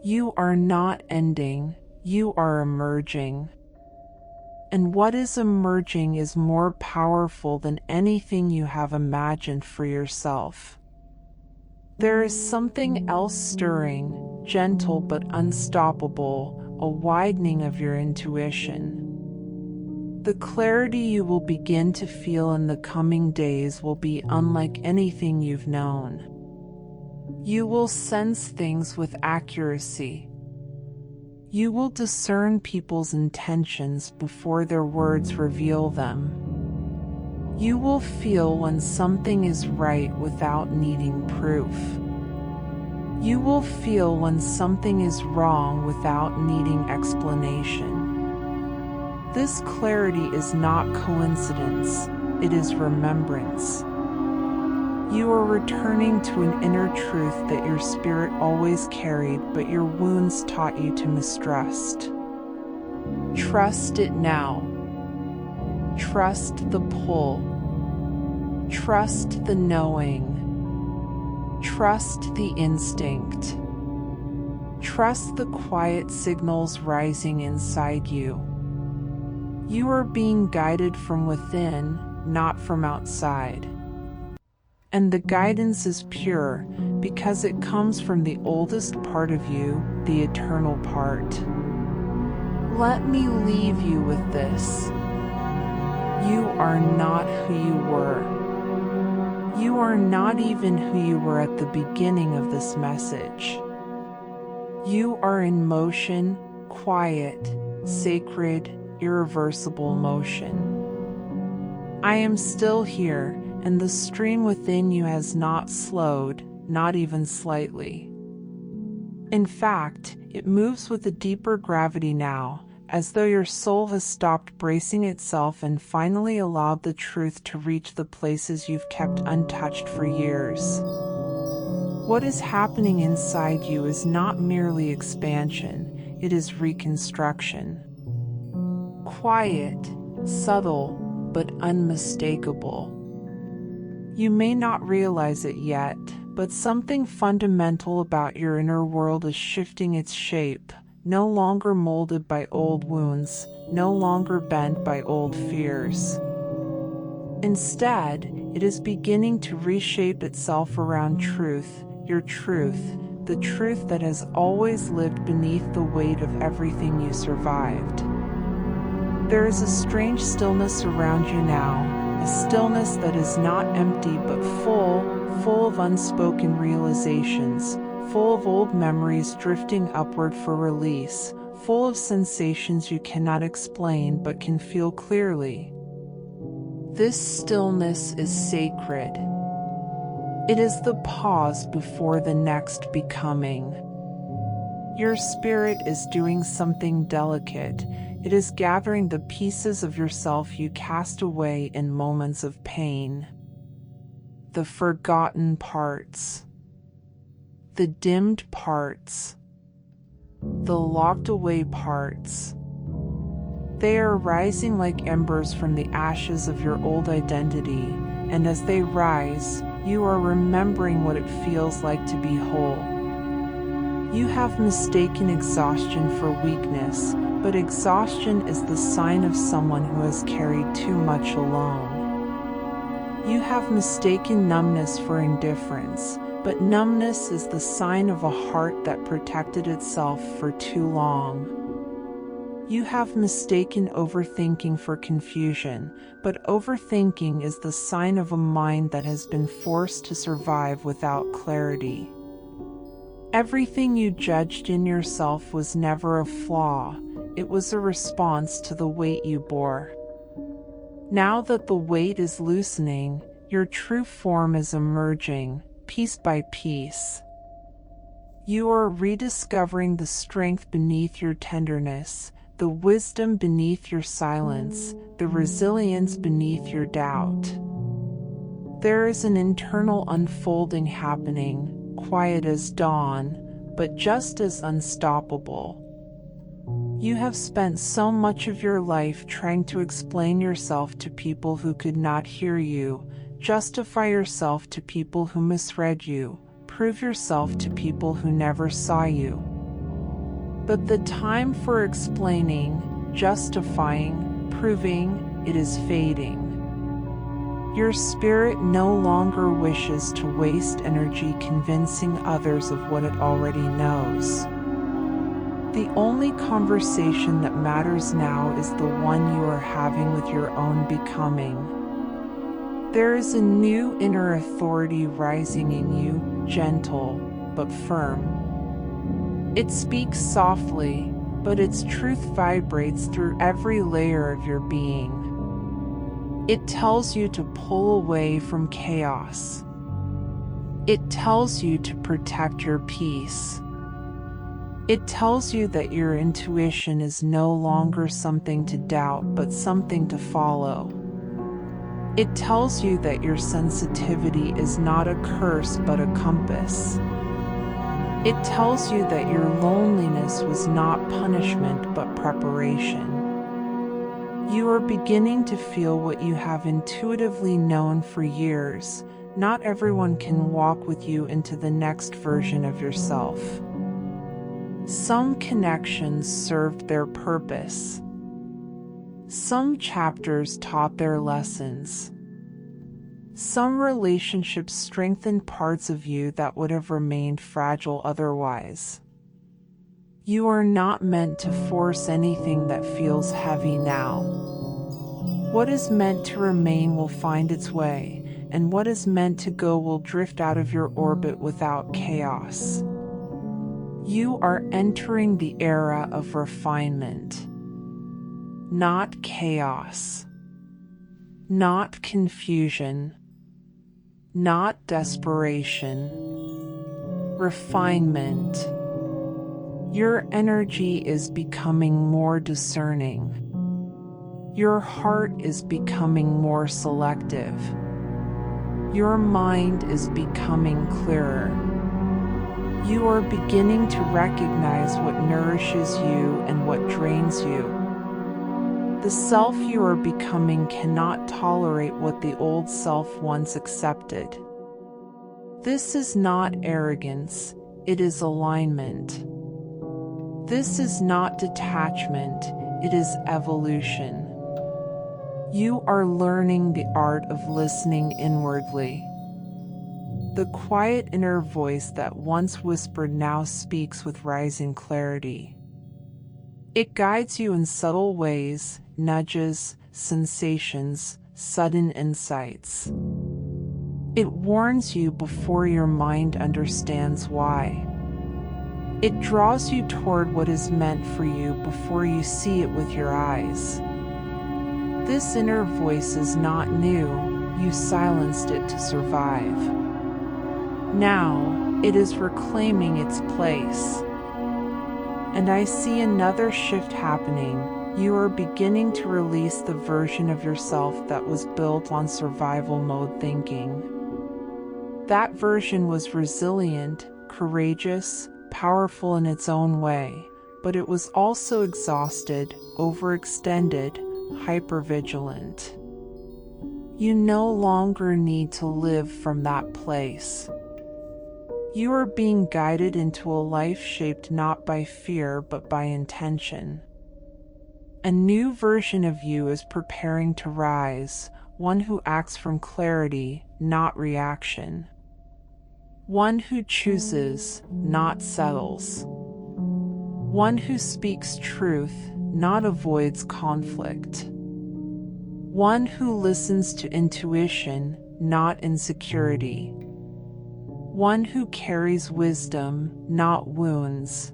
You are not ending, you are emerging. And what is emerging is more powerful than anything you have imagined for yourself. There is something else stirring, gentle but unstoppable, a widening of your intuition. The clarity you will begin to feel in the coming days will be unlike anything you've known. You will sense things with accuracy. You will discern people's intentions before their words reveal them. You will feel when something is right without needing proof. You will feel when something is wrong without needing explanation. This clarity is not coincidence, it is remembrance. You are returning to an inner truth that your spirit always carried, but your wounds taught you to mistrust. Trust it now. Trust the pull. Trust the knowing. Trust the instinct. Trust the quiet signals rising inside you. You are being guided from within, not from outside. And the guidance is pure because it comes from the oldest part of you, the eternal part. Let me leave you with this. You are not who you were. You are not even who you were at the beginning of this message. You are in motion, quiet, sacred, irreversible motion. I am still here, and the stream within you has not slowed, not even slightly. In fact, it moves with a deeper gravity now, as though your soul has stopped bracing itself and finally allowed the truth to reach the places you've kept untouched for years. What is happening inside you is not merely expansion, it is reconstruction. Quiet, subtle, but unmistakable. You may not realize it yet, but something fundamental about your inner world is shifting its shape, no longer molded by old wounds, no longer bent by old fears. Instead, it is beginning to reshape itself around truth, your truth, the truth that has always lived beneath the weight of everything you survived. There is a strange stillness around you now, a stillness that is not empty but full of unspoken realizations, full of old memories drifting upward for release, full of sensations you cannot explain but can feel clearly. This stillness is sacred. It is the pause before the next becoming. Your spirit is doing something delicate. It is gathering the pieces of yourself you cast away in moments of pain. The forgotten parts. The dimmed parts. The locked away parts. They are rising like embers from the ashes of your old identity, and as they rise, you are remembering what it feels like to be whole. You have mistaken exhaustion for weakness, but exhaustion is the sign of someone who has carried too much alone. You have mistaken numbness for indifference, but numbness is the sign of a heart that protected itself for too long. You have mistaken overthinking for confusion, but overthinking is the sign of a mind that has been forced to survive without clarity. Everything you judged in yourself was never a flaw, it was a response to the weight you bore. Now that the weight is loosening, your true form is emerging, piece by piece. You are rediscovering the strength beneath your tenderness, the wisdom beneath your silence, the resilience beneath your doubt. There is an internal unfolding happening, quiet as dawn, but just as unstoppable. You have spent so much of your life trying to explain yourself to people who could not hear you, justify yourself to people who misread you, prove yourself to people who never saw you. But the time for explaining, justifying, proving, it is fading. Your spirit no longer wishes to waste energy convincing others of what it already knows. The only conversation that matters now is the one you are having with your own becoming. There is a new inner authority rising in you, gentle but firm. It speaks softly, but its truth vibrates through every layer of your being. It tells you to pull away from chaos. It tells you to protect your peace. It tells you that your intuition is no longer something to doubt, but something to follow. It tells you that your sensitivity is not a curse, but a compass. It tells you that your loneliness was not punishment, but preparation. You are beginning to feel what you have intuitively known for years. Not everyone can walk with you into the next version of yourself. Some connections served their purpose. Some chapters taught their lessons. Some relationships strengthened parts of you that would have remained fragile otherwise. You are not meant to force anything that feels heavy now. What is meant to remain will find its way, and what is meant to go will drift out of your orbit without chaos. You are entering the era of refinement, not chaos, not confusion, not desperation. Refinement. Your energy is becoming more discerning. Your heart is becoming more selective. Your mind is becoming clearer. You are beginning to recognize what nourishes you and what drains you. The self you are becoming cannot tolerate what the old self once accepted. This is not arrogance, it is alignment. This is not detachment, it is evolution. You are learning the art of listening inwardly. The quiet inner voice that once whispered now speaks with rising clarity. It guides you in subtle ways, nudges, sensations, sudden insights. It warns you before your mind understands why. It draws you toward what is meant for you before you see it with your eyes. This inner voice is not new, you silenced it to survive. Now, it is reclaiming its place. And I see another shift happening. You are beginning to release the version of yourself that was built on survival mode thinking. That version was resilient, courageous, powerful in its own way, but it was also exhausted, overextended, hypervigilant. You no longer need to live from that place. You are being guided into a life shaped not by fear but by intention. A new version of you is preparing to rise, one who acts from clarity, not reaction. one who chooses, not settles, one who speaks truth, not avoids conflict, one who listens to intuition, not insecurity, one who carries wisdom, not wounds.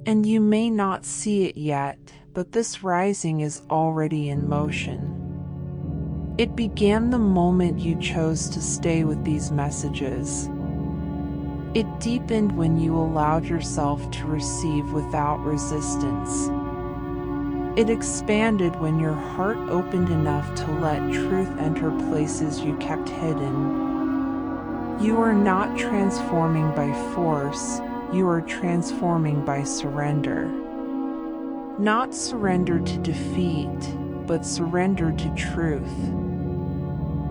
And you may not see it yet, but this rising is already in motion. It began the moment you chose to stay with these messages. It deepened when you allowed yourself to receive without resistance. It expanded when your heart opened enough to let truth enter places you kept hidden. You are not transforming by force, you are transforming by surrender. Not surrender to defeat, but surrender to truth.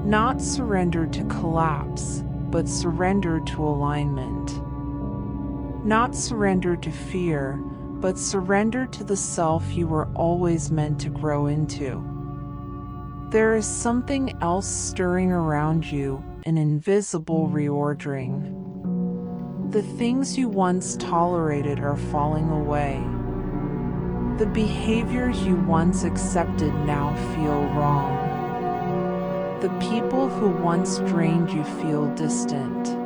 Not surrender to collapse, but surrender to alignment. Not surrender to fear, but surrender to the self you were always meant to grow into. There is something else stirring around you, an invisible reordering. The things you once tolerated are falling away. The behaviors you once accepted now feel wrong. The people who once drained you feel distant.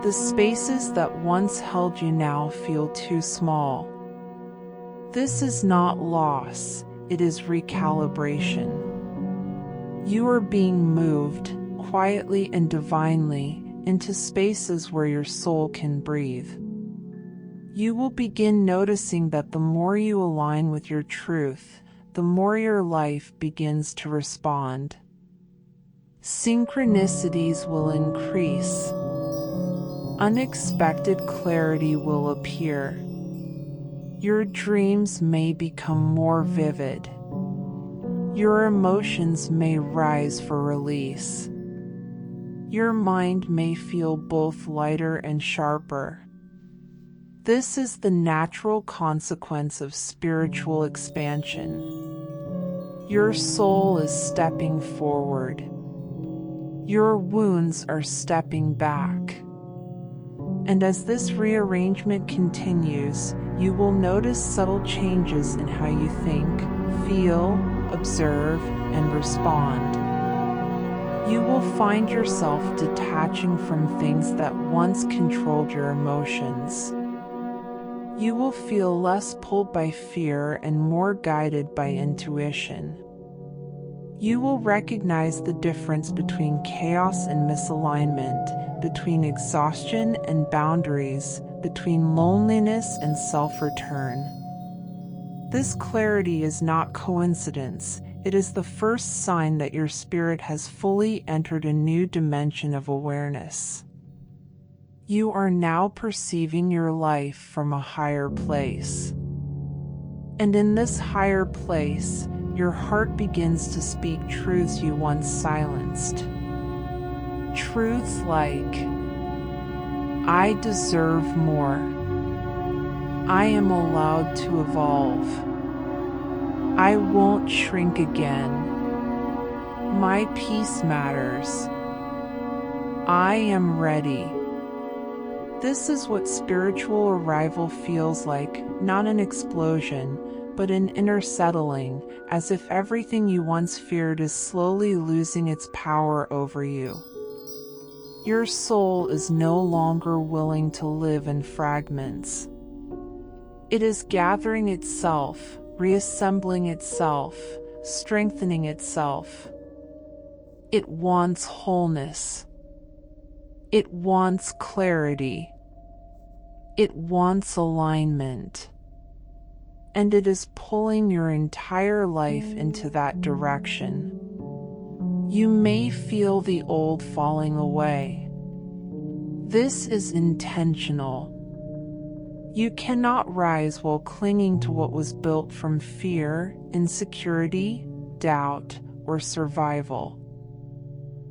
The spaces that once held you now feel too small. This is not loss, it is recalibration. You are being moved, quietly and divinely, into spaces where your soul can breathe. You will begin noticing that the more you align with your truth, the more your life begins to respond. Synchronicities will increase. Unexpected clarity will appear. Your dreams may become more vivid. Your emotions may rise for release. Your mind may feel both lighter and sharper. This is the natural consequence of spiritual expansion. Your soul is stepping forward. Your wounds are stepping back. And as this rearrangement continues, you will notice subtle changes in how you think, feel, observe, and respond. You will find yourself detaching from things that once controlled your emotions. You will feel less pulled by fear and more guided by intuition. You will recognize the difference between chaos and misalignment, between exhaustion and boundaries, between loneliness and self-return. This clarity is not coincidence. It is the first sign that your spirit has fully entered a new dimension of awareness. You are now perceiving your life from a higher place. And in this higher place, your heart begins to speak truths you once silenced. Truths like, I deserve more. I am allowed to evolve. I won't shrink again. My peace matters. I am ready. This is what spiritual arrival feels like, not an explosion, but an inner settling, as if everything you once feared is slowly losing its power over you. Your soul is no longer willing to live in fragments. It is gathering itself, reassembling itself, strengthening itself. It wants wholeness. It wants clarity. It wants alignment. And it is pulling your entire life into that direction. You may feel the old falling away. This is intentional. You cannot rise while clinging to what was built from fear, insecurity, doubt, or survival.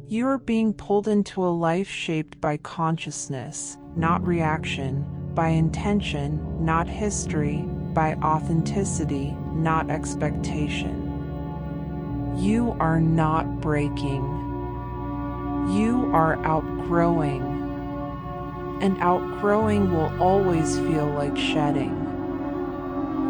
You are being pulled into a life shaped by consciousness, not reaction, by intention, not history, by authenticity, not expectation. You are not breaking. You are outgrowing. and outgrowing will always feel like shedding.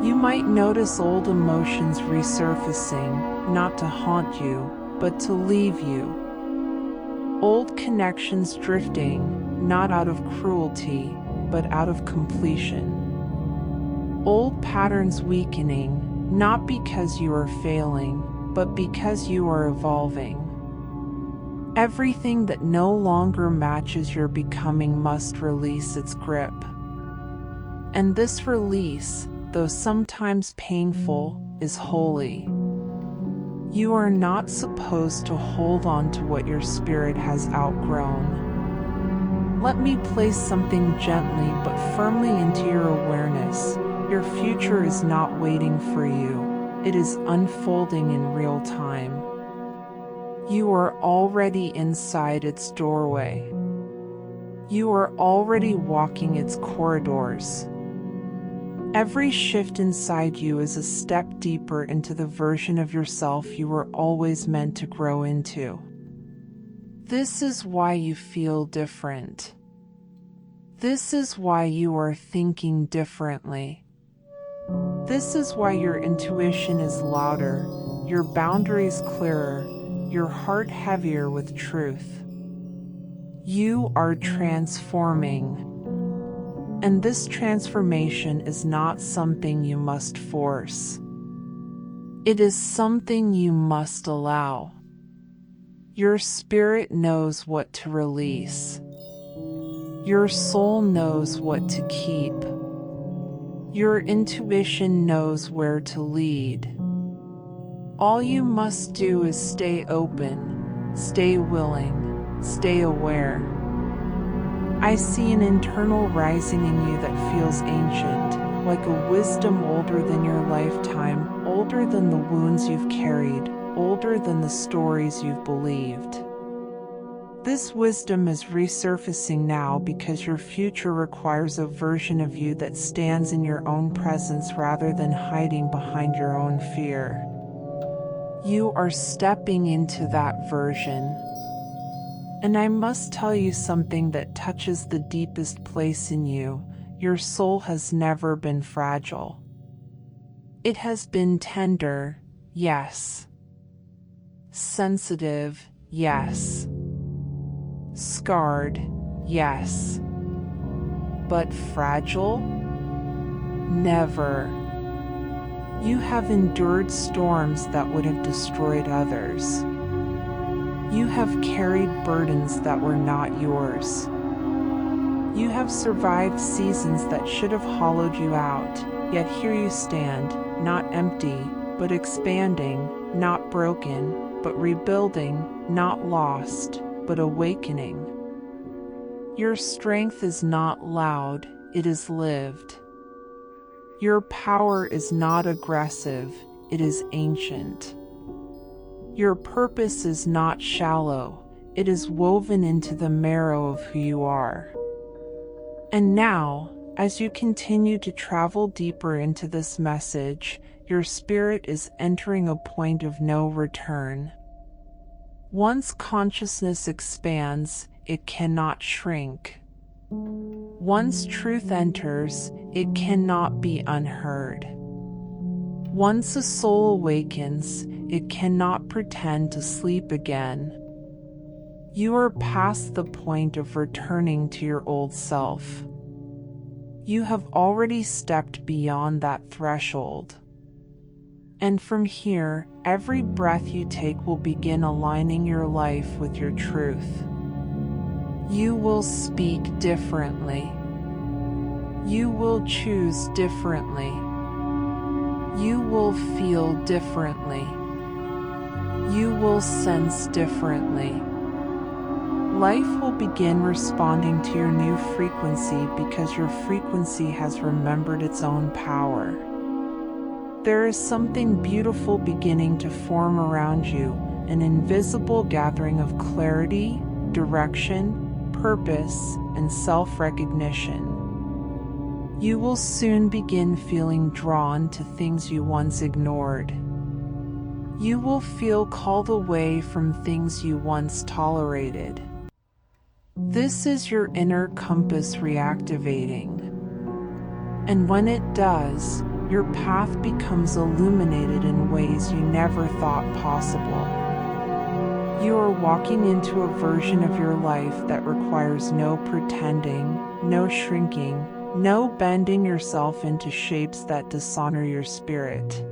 You might notice old emotions resurfacing, not to haunt you, but to leave you. Old connections drifting, not out of cruelty, but out of completion. Old patterns weakening, not because you are failing, but because you are evolving. Everything that no longer matches your becoming must release its grip. And this release, though sometimes painful, is holy. You are not supposed to hold on to what your spirit has outgrown. Let me place something gently but firmly into your awareness. Your future is not waiting for you. It is unfolding in real time. You are already inside its doorway. You are already walking its corridors. Every shift inside you is a step deeper into the version of yourself you were always meant to grow into. This is why you feel different. This is why you are thinking differently. This is why your intuition is louder, your boundaries clearer, your heart heavier with truth. You are transforming. And this transformation is not something you must force. It is something you must allow. Your spirit knows what to release. Your soul knows what to keep. Your intuition knows where to lead. All you must do is stay open, stay willing, stay aware. I see an internal rising in you that feels ancient, like a wisdom older than your lifetime, older than the wounds you've carried, older than the stories you've believed. This wisdom is resurfacing now because your future requires a version of you that stands in your own presence rather than hiding behind your own fear. You are stepping into that version. And I must tell you something that touches the deepest place in you. Your soul has never been fragile. It has been tender, yes. Sensitive, yes. Scarred, yes. But fragile? Never. You have endured storms that would have destroyed others. You have carried burdens that were not yours. You have survived seasons that should have hollowed you out, yet here you stand, not empty, but expanding, not broken, but rebuilding, not lost, but awakening. Your strength is not loud, it is lived. Your power is not aggressive, it is ancient. Your purpose is not shallow, it is woven into the marrow of who you are. And now, as you continue to travel deeper into this message, your spirit is entering a point of no return. Once consciousness expands, it cannot shrink. Once truth enters, it cannot be unheard. Once a soul awakens, it cannot pretend to sleep again. You are past the point of returning to your old self. You have already stepped beyond that threshold. And from here, every breath you take will begin aligning your life with your truth. You will speak differently. You will choose differently. You will feel differently. You will sense differently. Life will begin responding to your new frequency because your frequency has remembered its own power. There is something beautiful beginning to form around you, an invisible gathering of clarity, direction, purpose, and self-recognition. You will soon begin feeling drawn to things you once ignored. You will feel called away from things you once tolerated. This is your inner compass reactivating. And when it does, your path becomes illuminated in ways you never thought possible. You are walking into a version of your life that requires no pretending, no shrinking, no bending yourself into shapes that dishonor your spirit.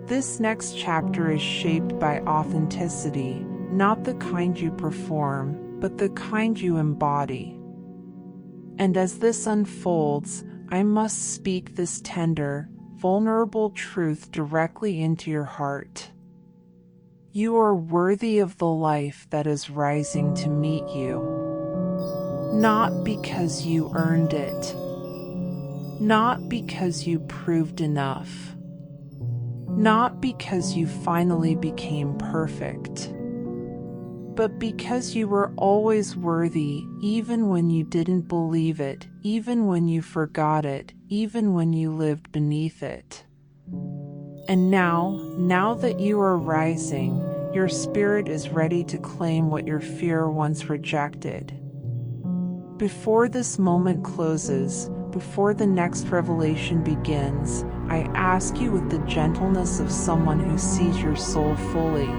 This next chapter is shaped by authenticity, not the kind you perform, but the kind you embody. And as this unfolds, I must speak this tender, vulnerable truth directly into your heart. You are worthy of the life that is rising to meet you. Not because you earned it. Not because you proved enough. Not because you finally became perfect. But because you were always worthy, even when you didn't believe it, even when you forgot it, even when you lived beneath it. And now that you are rising, your spirit is ready to claim what your fear once rejected. Before this moment closes, before the next revelation begins, I ask you with the gentleness of someone who sees your soul fully.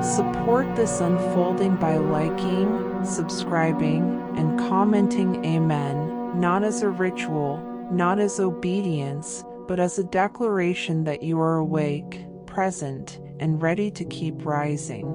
Support this unfolding by liking, subscribing, and commenting Amen, not as a ritual, not as obedience, but as a declaration that you are awake, present, and ready to keep rising.